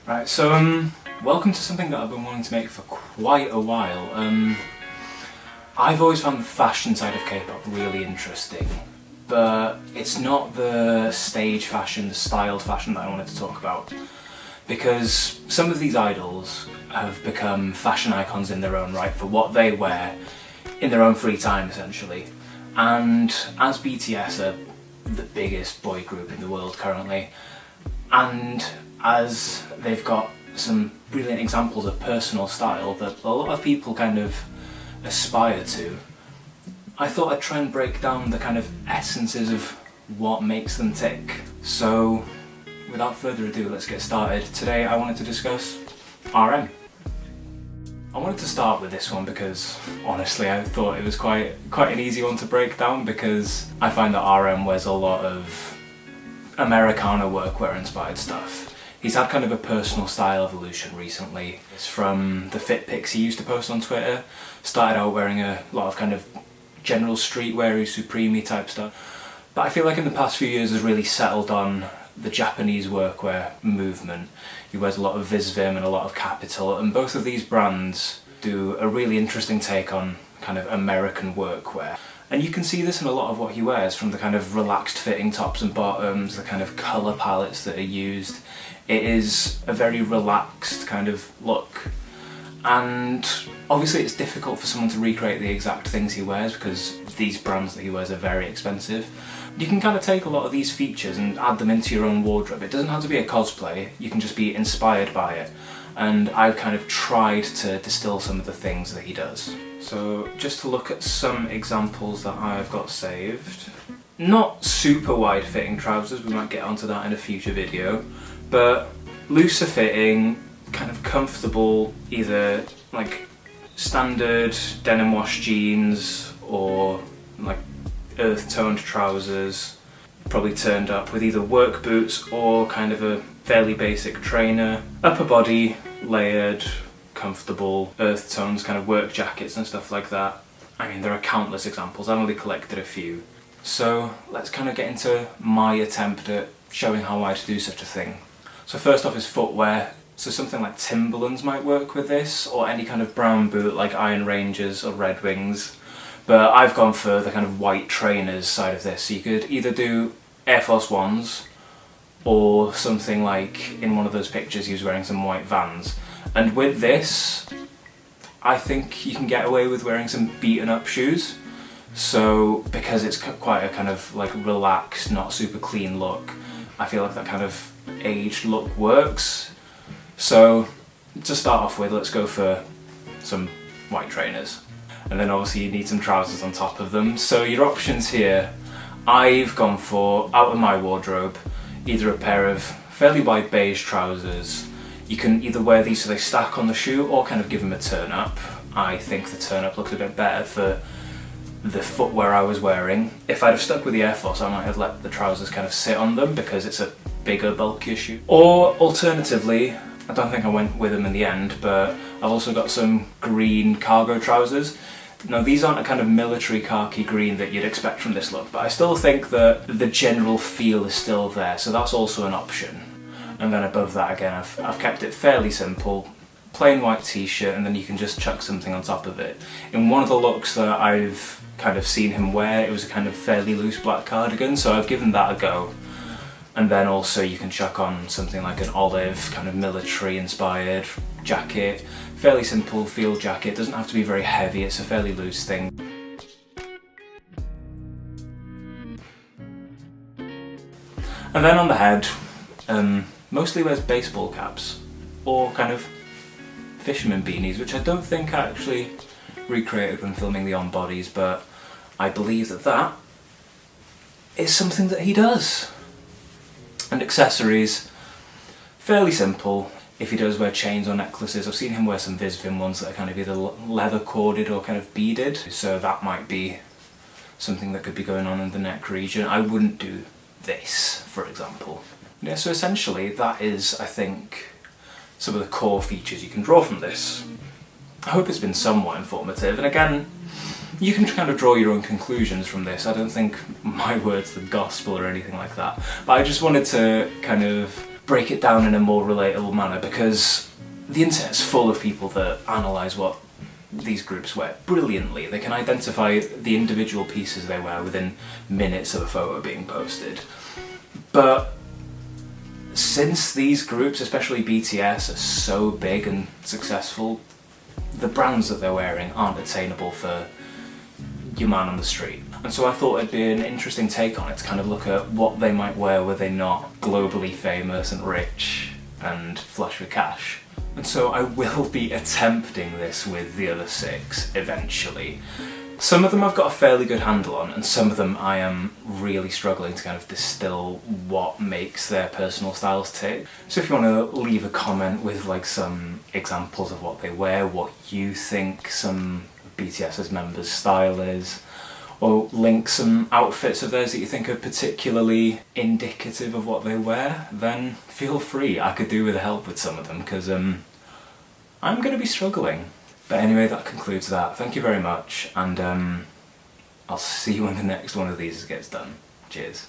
Right, so welcome to something that I've been wanting to make for quite a while. I've always found the fashion side of K-pop really interesting, but it's not the stage fashion, the styled fashion that I wanted to talk about. Because some of these idols have become fashion icons in their own right for what they wear in their own free time, essentially. And as BTS are the biggest boy group in the world currently, and as they've got some brilliant examples of personal style that a lot of people kind of aspire to, I thought I'd try and break down the kind of essences of what makes them tick. So without further ado, let's get started. Today I wanted to discuss RM. I wanted to start with this one because honestly I thought it was quite an easy one to break down, because I find that RM wears a lot of Americana workwear inspired stuff. He's had kind of a personal style evolution recently. It's from the fit pics he used to post on Twitter. Started out wearing a lot of kind of general streetwear-y, Supreme-y type stuff. But I feel like in the past few years has really settled on the Japanese workwear movement. He wears a lot of Visvim and a lot of Capital, and both of these brands do a really interesting take on kind of American workwear. And you can see this in a lot of what he wears, from the kind of relaxed fitting tops and bottoms, the kind of colour palettes that are used. It is a very relaxed kind of look. And obviously it's difficult for someone to recreate the exact things he wears because these brands that he wears are very expensive. You can kind of take a lot of these features and add them into your own wardrobe. It doesn't have to be a cosplay, you can just be inspired by it. And I've kind of tried to distill some of the things that he does. So just to look at some examples that I've got saved. Not super wide fitting trousers, we might get onto that in a future video, but looser fitting, kind of comfortable, either like standard denim wash jeans or like earth toned trousers, probably turned up with either work boots or kind of a fairly basic trainer. Upper body, layered, comfortable, earth tones, kind of work jackets and stuff like that. I mean, there are countless examples, I've only collected a few. So let's kind of get into my attempt at showing how I'd do such a thing. So first off is footwear. So something like Timberlands might work with this, or any kind of brown boot like Iron Rangers or Red Wings. But I've gone for the kind of white trainers side of this. So you could either do Air Force Ones, or something like in one of those pictures he was wearing some white Vans. And with this, I think you can get away with wearing some beaten up shoes. So because it's quite a kind of like relaxed, not super clean look, I feel like that kind of aged look works. So to start off with, let's go for some white trainers. And then obviously you need some trousers on top of them. So your options here, I've gone for, out of my wardrobe, either a pair of fairly wide beige trousers. You can either wear these so they stack on the shoe or kind of give them a turn up. I think the turn up looks a bit better for the footwear I was wearing. If I'd have stuck with the Air Force, I might have let the trousers kind of sit on them because it's a bigger, bulkier shoe. Or alternatively, I don't think I went with them in the end, but I've also got some green cargo trousers. Now these aren't a kind of military khaki green that you'd expect from this look, but I still think that the general feel is still there, so that's also an option. And then above that again, I've kept it fairly simple, plain white t-shirt, and then you can just chuck something on top of it. In one of the looks that I've kind of seen him wear, it was a kind of fairly loose black cardigan, so I've given that a go. And then also you can chuck on something like an olive, kind of military inspired jacket. Fairly simple field jacket, doesn't have to be very heavy, it's a fairly loose thing. And then on the head, mostly wears baseball caps or kind of fisherman beanies, which I don't think I actually recreated when filming the on bodies, but I believe that that is something that he does. And accessories, fairly simple. If he does wear chains or necklaces, I've seen him wear some Visvim ones that are kind of either leather corded or kind of beaded, so that might be something that could be going on in the neck region. I wouldn't do this, for example. Yeah, so essentially that is, I think, some of the core features you can draw from this. I hope it's been somewhat informative, and again, you can kind of draw your own conclusions from this. I don't think my word's the gospel or anything like that, but I just wanted to kind of break it down in a more relatable manner, because the internet's full of people that analyse what these groups wear brilliantly. They can identify the individual pieces they wear within minutes of a photo being posted. But since these groups, especially BTS, are so big and successful, the brands that they're wearing aren't attainable for your man on the street. And so I thought it'd be an interesting take on it to kind of look at what they might wear were they not globally famous and rich and flush with cash. And so I will be attempting this with the other 6 eventually. Some of them I've got a fairly good handle on, and some of them I am really struggling to kind of distill what makes their personal styles tick. So if you want to leave a comment with like some examples of what they wear, what you think some of BTS's members' style is, or link some outfits of theirs that you think are particularly indicative of what they wear, then feel free. I could do with help with some of them, because I'm going to be struggling. But anyway, that concludes that. Thank you very much, and I'll see you when the next one of these gets done. Cheers.